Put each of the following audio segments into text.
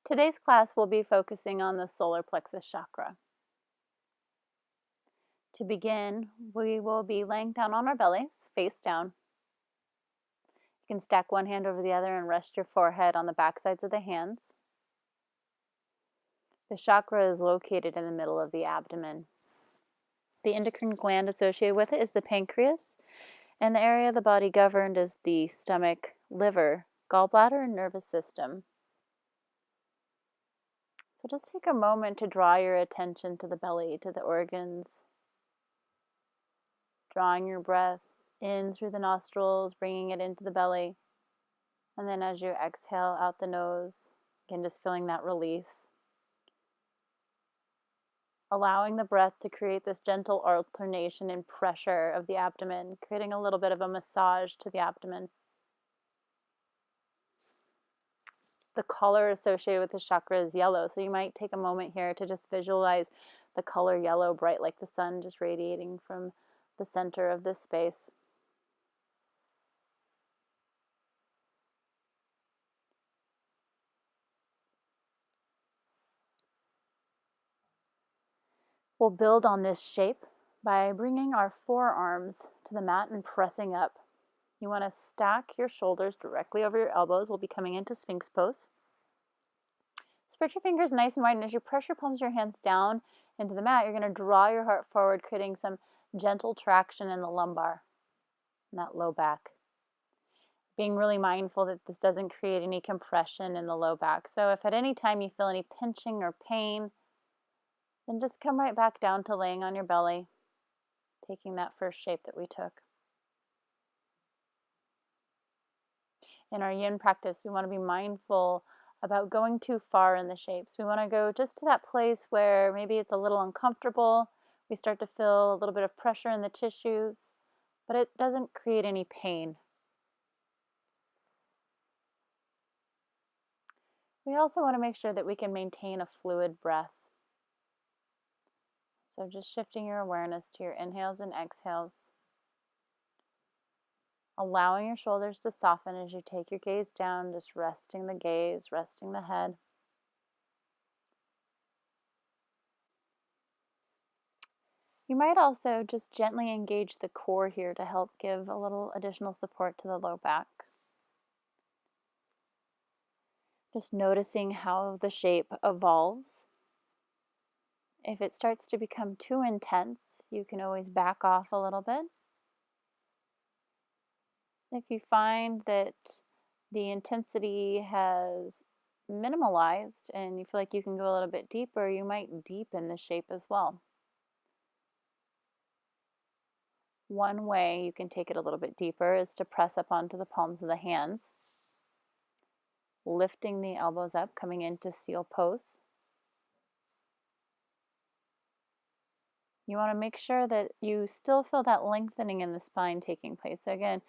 Today's class will be focusing on the solar plexus chakra. To begin, we will be laying down on our bellies, face down. You can stack one hand over the other and rest your forehead on the back sides of the hands. The chakra is located in the middle of the abdomen. The endocrine gland associated with it is the pancreas, and the area of the body governed is the stomach, liver, gallbladder, and nervous system. So just take a moment to draw your attention to the belly, to the organs, drawing your breath in through the nostrils, bringing it into the belly, and then as you exhale out the nose, again just feeling that release. Allowing the breath to create this gentle alternation in pressure of the abdomen, creating a little bit of a massage to the abdomen. The color associated with the chakra is yellow, so you might take a moment here to just visualize the color yellow, bright like the sun, just radiating from the center of this space. We'll build on this shape by bringing our forearms to the mat and pressing up. You want to stack your shoulders directly over your elbows. We'll be coming into Sphinx pose. Spread your fingers nice and wide, and as you press your palms of your hands down into the mat, you're going to draw your heart forward, creating some gentle traction in the lumbar and that low back. Being really mindful that this doesn't create any compression in the low back. So if at any time you feel any pinching or pain, then just come right back down to laying on your belly, taking that first shape that we took. In our yin practice, we want to be mindful about going too far in the shapes. We want to go just to that place where maybe it's a little uncomfortable. We start to feel a little bit of pressure in the tissues, but it doesn't create any pain. We also want to make sure that we can maintain a fluid breath. So just shifting your awareness to your inhales and exhales. Allowing your shoulders to soften as you take your gaze down, just resting the gaze, resting the head. You might also just gently engage the core here to help give a little additional support to the low back. Just noticing how the shape evolves. If it starts to become too intense, you can always back off a little bit. If you find that the intensity has minimalized and you feel like you can go a little bit deeper, you might deepen the shape as well. One way you can take it a little bit deeper is to press up onto the palms of the hands, lifting the elbows up, coming into seal pose. You want to make sure that you still feel that lengthening in the spine taking place. So again,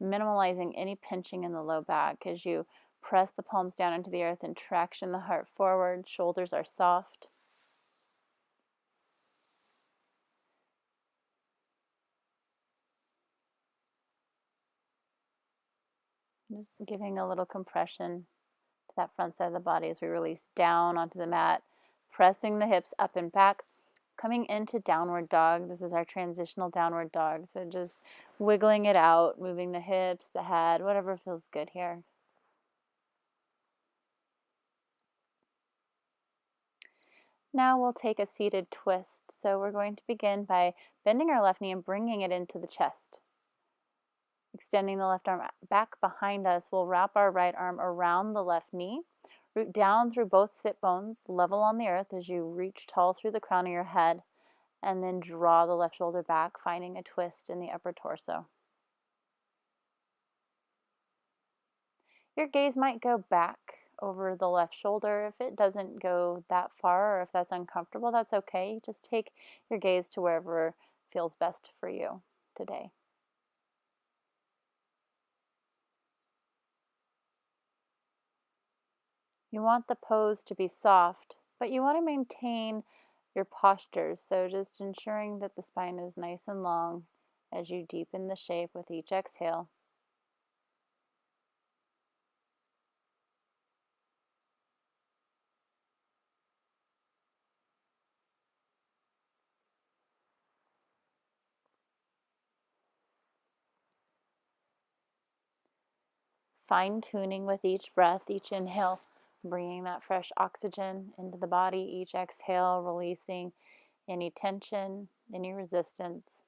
minimalizing any pinching in the low back as you press the palms down into the earth and traction the heart forward. Shoulders are soft. Just giving a little compression to that front side of the body as we release down onto the mat, pressing the hips up and back. Coming into downward dog. This is our transitional downward dog. So just wiggling it out, moving the hips, the head, whatever feels good here. Now we'll take a seated twist. So we're going to begin by bending our left knee and bringing it into the chest. Extending the left arm back behind us, we'll wrap our right arm around the left knee. Root down through both sit bones, level on the earth as you reach tall through the crown of your head, and then draw the left shoulder back, finding a twist in the upper torso. Your gaze might go back over the left shoulder. If it doesn't go that far or if that's uncomfortable, that's okay. Just take your gaze to wherever feels best for you today. You want the pose to be soft, but you want to maintain your postures. So just ensuring that the spine is nice and long as you deepen the shape with each exhale. fine-tuning with each breath, each inhale, bringing that fresh oxygen into the body, each exhale, releasing any tension, any resistance.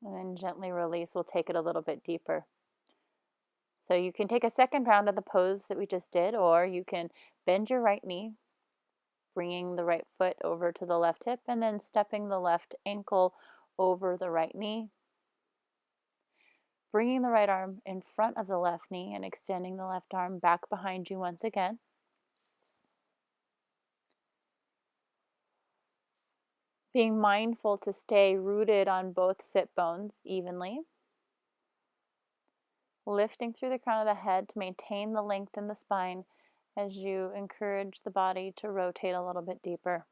And then gently release. We'll take it a little bit deeper. So you can take a second round of the pose that we just did, or you can bend your right knee, bringing the right foot over to the left hip, and then stepping the left ankle over the right knee. Bringing the right arm in front of the left knee and extending the left arm back behind you once again. Being mindful to stay rooted on both sit bones evenly. Lifting through the crown of the head to maintain the length in the spine as you encourage the body to rotate a little bit deeper.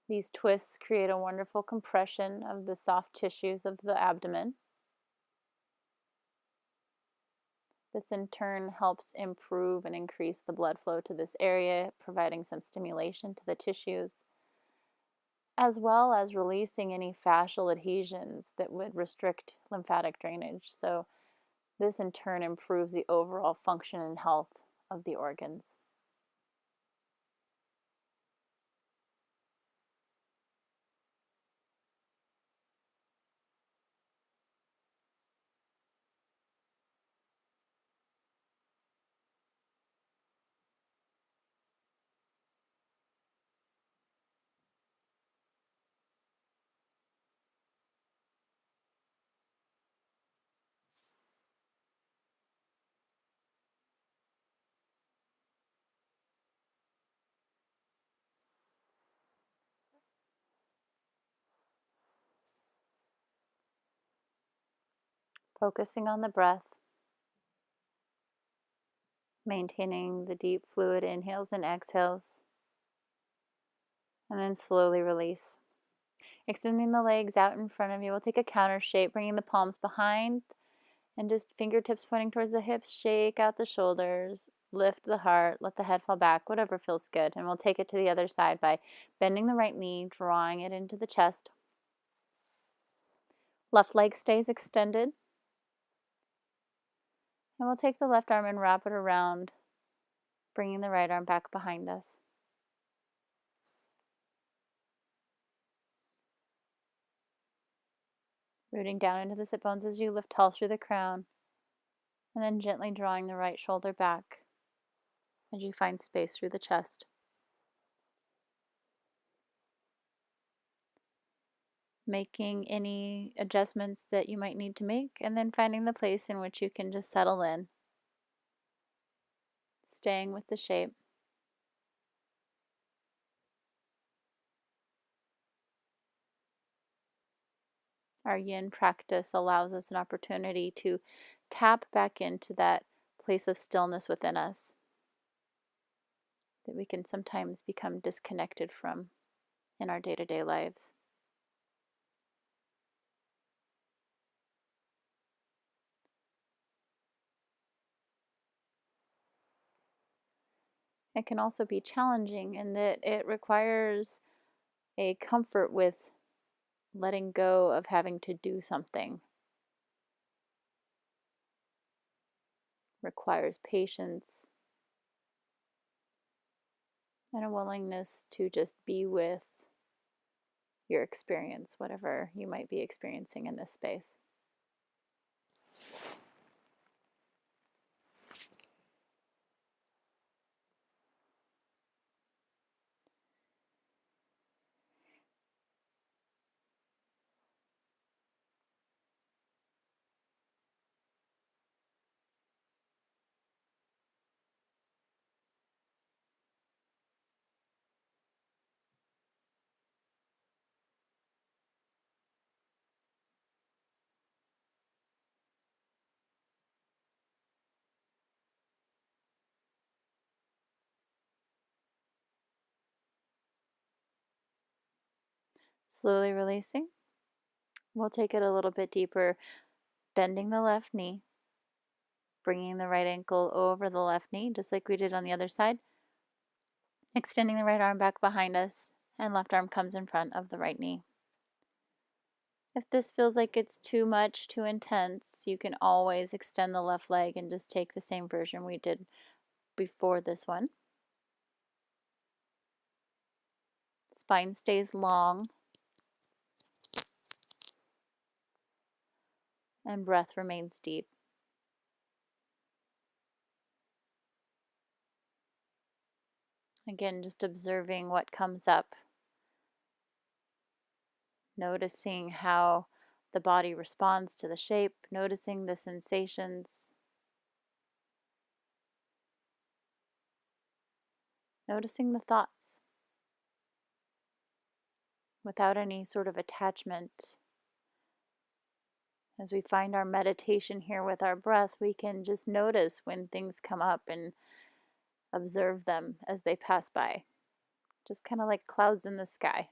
These twists create a wonderful compression of the soft tissues of the abdomen. This in turn helps improve and increase the blood flow to this area, providing some stimulation to the tissues, as well as releasing any fascial adhesions that would restrict lymphatic drainage. So this in turn improves the overall function and health of the organs. Focusing on the breath, maintaining the deep fluid inhales and exhales, and then slowly release. Extending the legs out in front of you. We'll take a counter shape, bringing the palms behind and just fingertips pointing towards the hips. Shake out the shoulders, lift the heart, let the head fall back, whatever feels good. And we'll take it to the other side by bending the right knee, drawing it into the chest. Left leg stays extended. And we'll take the left arm and wrap it around, bringing the right arm back behind us. Rooting down into the sit bones as you lift tall through the crown, and then gently drawing the right shoulder back as you find space through the chest. Making any adjustments that you might need to make, and then finding the place in which you can just settle in, staying with the shape. Our yin practice allows us an opportunity to tap back into that place of stillness within us that we can sometimes become disconnected from in our day-to-day lives. It can also be challenging in that it requires a comfort with letting go of having to do something. Requires patience and a willingness to just be with your experience, whatever you might be experiencing in this space. Slowly releasing. We'll take it a little bit deeper, bending the left knee, Bringing the right ankle over the left knee, just like we did on the other side. Extending the right arm back behind us, and left arm comes in front of the right knee. If this feels like it's too much, too intense, you can always extend the left leg and just take the same version we did before this one. Spine stays long, and breath remains deep. Again, just observing what comes up, noticing how the body responds to the shape, noticing the sensations, noticing the thoughts without any sort of attachment. As we find our meditation here with our breath, we can just notice when things come up and observe them as they pass by, just kind of like clouds in the sky.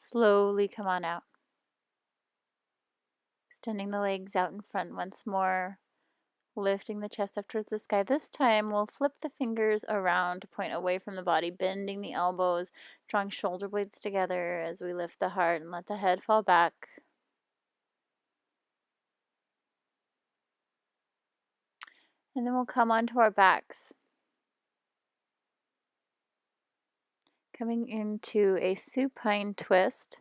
Slowly come on out. Extending the legs out in front once more. Lifting the chest up towards the sky. This time we'll flip the fingers around to point away from the body, bending the elbows, drawing shoulder blades together as we lift the heart and let the head fall back. And then we'll come onto our backs. Coming into a supine twist.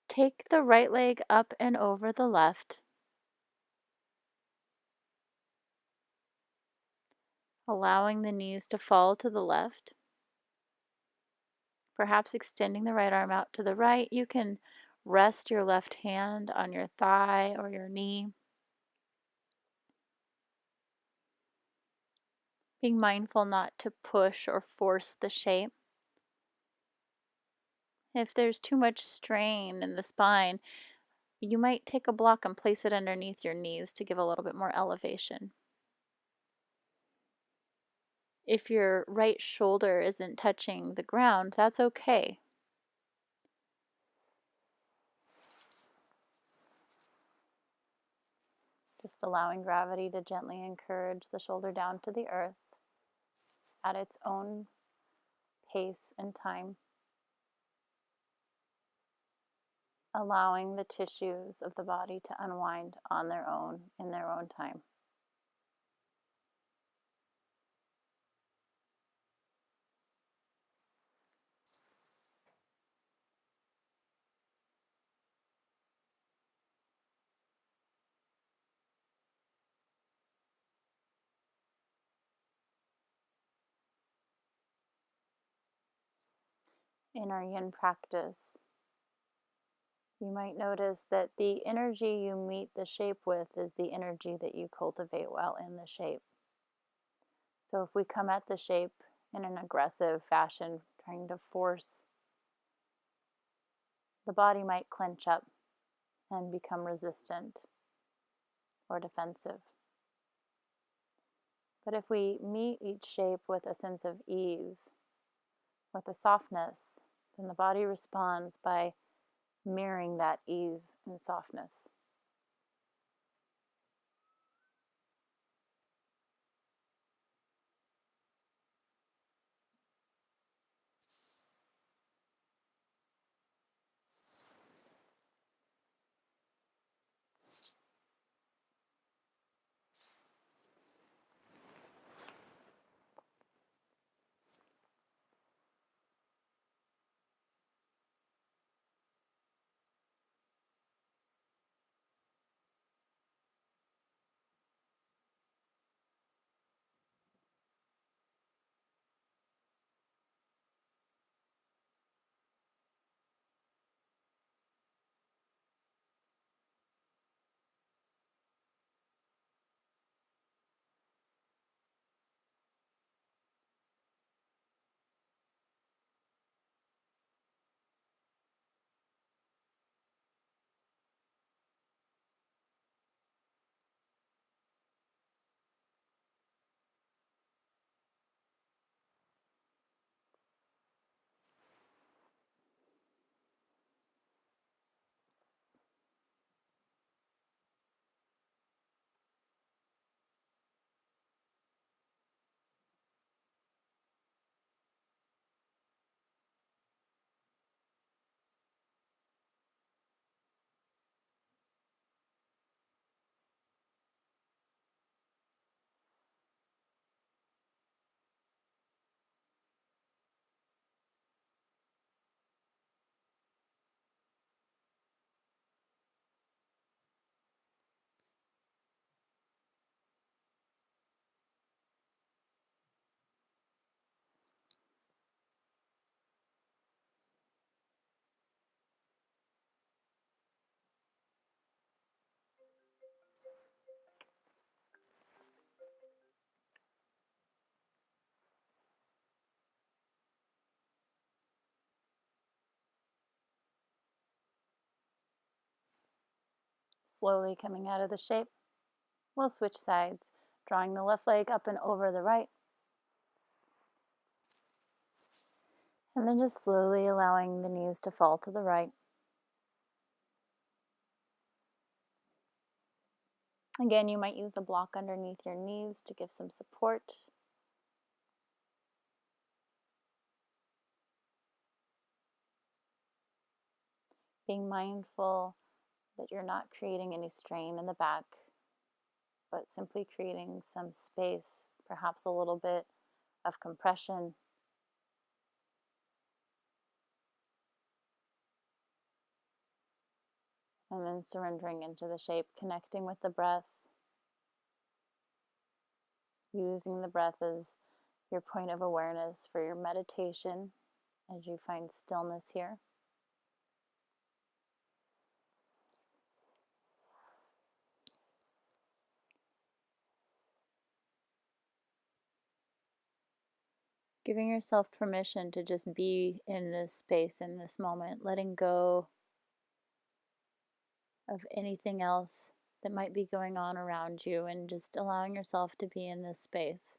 Take the right leg up and over the left. Allowing the knees to fall to the left. Perhaps extending the right arm out to the right. You can rest your left hand on your thigh or your knee. Being mindful not to push or force the shape. If there's too much strain in the spine, you might take a block and place it underneath your knees to give a little bit more elevation. If your right shoulder isn't touching the ground, that's okay. Just allowing gravity to gently encourage the shoulder down to the earth at its own pace and time. Allowing the tissues of the body to unwind on their own in their own time. In our yin practice, you might notice that the energy you meet the shape with is the energy that you cultivate while in the shape. So if we come at the shape in an aggressive fashion, trying to force, the body might clench up and become resistant or defensive. But if we meet each shape with a sense of ease, with a softness, then the body responds by mirroring that ease and softness. Slowly coming out of the shape, we'll switch sides, drawing the left leg up and over the right, and then just slowly allowing the knees to fall to the right. Again, you might use a block underneath your knees to give some support. Being mindful that you're not creating any strain in the back, but simply creating some space, perhaps a little bit of compression. And then surrendering into the shape, connecting with the breath, using the breath as your point of awareness for your meditation as you find stillness here. Giving yourself permission to just be in this space, in this moment, letting go of anything else that might be going on around you and just allowing yourself to be in this space.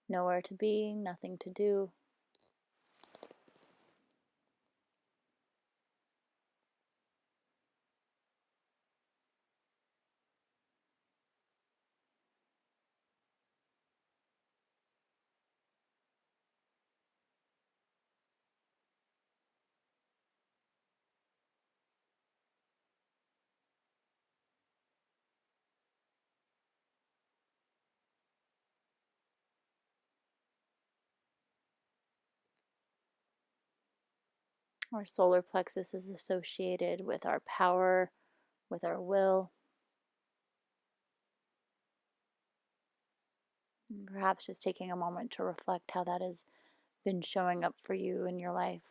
Nowhere to be, nothing to do. Our solar plexus is associated with our power, with our will. And perhaps just taking a moment to reflect how that has been showing up for you in your life.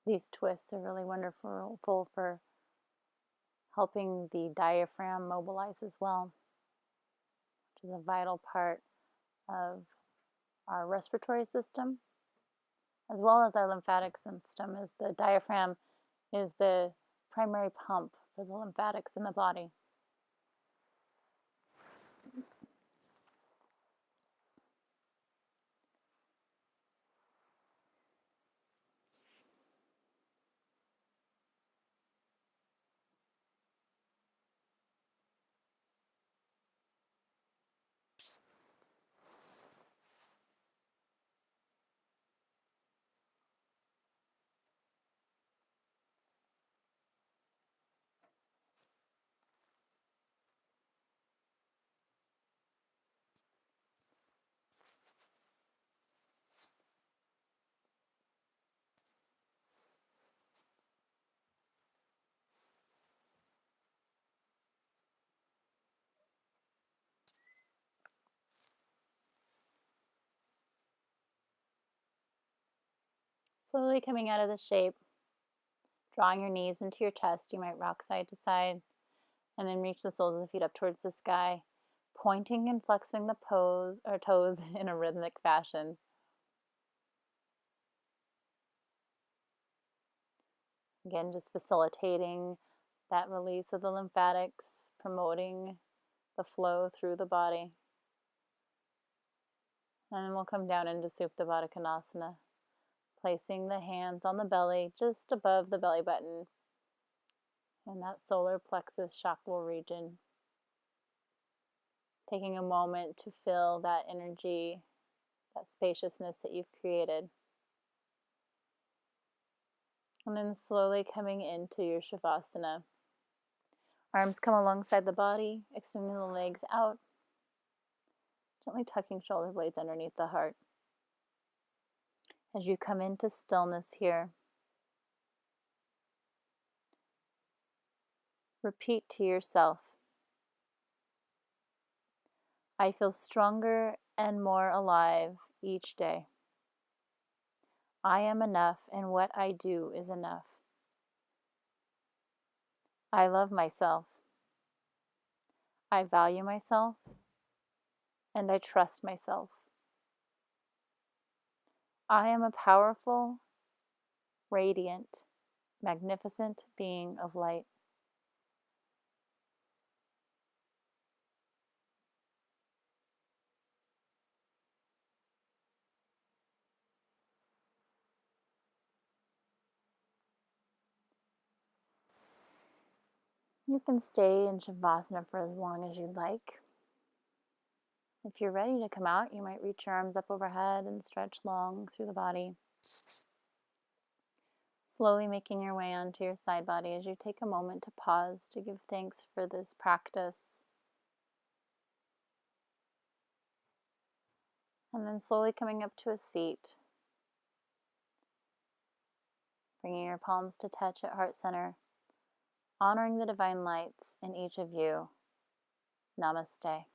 These twists are really wonderful for helping the diaphragm mobilize as well, which is a vital part of our respiratory system, as well as our lymphatic system, as the diaphragm is the primary pump for the lymphatics in the body. Slowly coming out of the shape, drawing your knees into your chest. You might rock side to side and then reach the soles of the feet up towards the sky, pointing and flexing the toes in a rhythmic fashion. Again, just facilitating that release of the lymphatics, promoting the flow through the body. And then we'll come down into Supta Baddha Konasana, placing the hands on the belly just above the belly button in that solar plexus chakra region. taking a moment to feel that energy, that spaciousness that you've created. And then slowly coming into your Savasana. Arms come alongside the body, extending the legs out, gently tucking shoulder blades underneath the heart. As you come into stillness here, repeat to yourself, I feel stronger and more alive each day. I am enough, and what I do is enough. I love myself. I value myself, and I trust myself. I am a powerful, radiant, magnificent being of light. You can stay in Shavasana for as long as you'd like. If you're ready to come out, you might reach your arms up overhead and stretch long through the body. Slowly making your way onto your side body as you take a moment to pause to give thanks for this practice. And then slowly coming up to a seat. Bringing your palms to touch at heart center. Honoring the divine lights in each of you. Namaste.